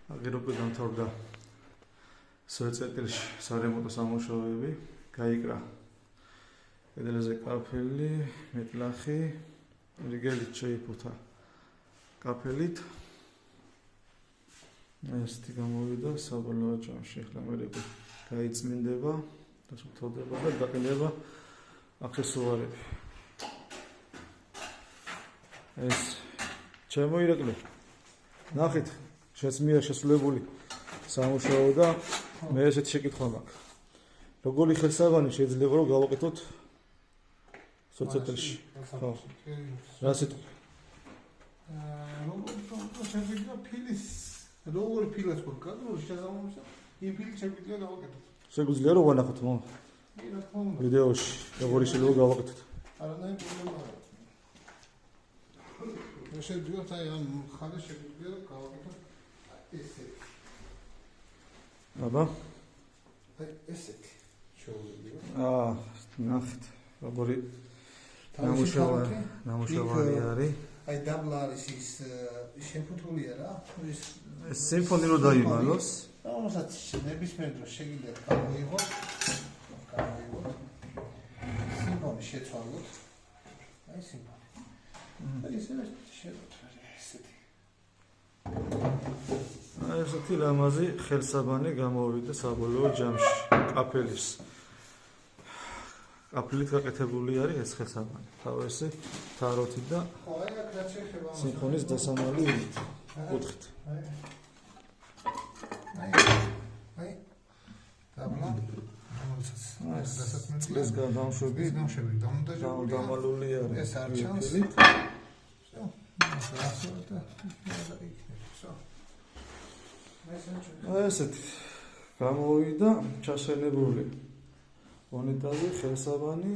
აგერ უკვე დამთავრდა სოეწეტილში სარემონტო სამუშაოები, გაიკრა კედელზე კაფელი, მეტლახი, რიგელით შეიფუთა კაფელით. ესეთი გამოვიდა საბოლოო ჯამში. ახლა მე გაიწმინდება, დასუფთავდება და გაყინება აქსესუარები. ეს ჩემო ირაკლი. ნახეთ, შეცმია შესრულებული სამუშაო და მე ესეთი შეკითხვა მაქვს. როგორი ხელსაბანი შეიძლება რომ გავაკეთოთ სოციეტელში? ხო. რა სიტყვა? როგორ შეგვიძლია ფილის როგორი ფილას გვქონდა შესაძლოა იმ ფილის შეგვიძლია გავაკეთოთ. შეგვიძლია რომ ვანახოთ მომ? კი რა თქმა უნდა. ვიდეოში როგორი შეიძლება გავაკეთოთ? არანაირი პრობლემა არ აქვს. შეგვიძლია აი ამ ხალხს შეგვიძლია გავაკეთოთ ესეთი. აბა? აი ესეთი. შეგვიძლია. ნახეთ, როგორი ნამუშევარი არის. აი დაბლა არის ის შეფუთულია რა. ეს სიმფონი რო დაიმალოს. რომელსაც ნებისმიერ დროს შეგიძლიათ გამოიღოთ. სიმფონი შეცვალოთ. აი სიმფონი. აი ესეთი შეცვალოთ ესეთი. აი ესეთი ლამაზი ხელსაბანი გამოვიდა საბოლოო ჯამში. კაფელის. კაფელით გაკეთებული არის ეს ხელსაბანი. თავისი თაროთი და სიმფონის დასამალი კუთხით. აი დაბლა ეს გადამშვები დამალული არის. ეს არ ჩანს. ესეთი გამოვიდა ჩაშენებული უნიტაზი ხელსაბანი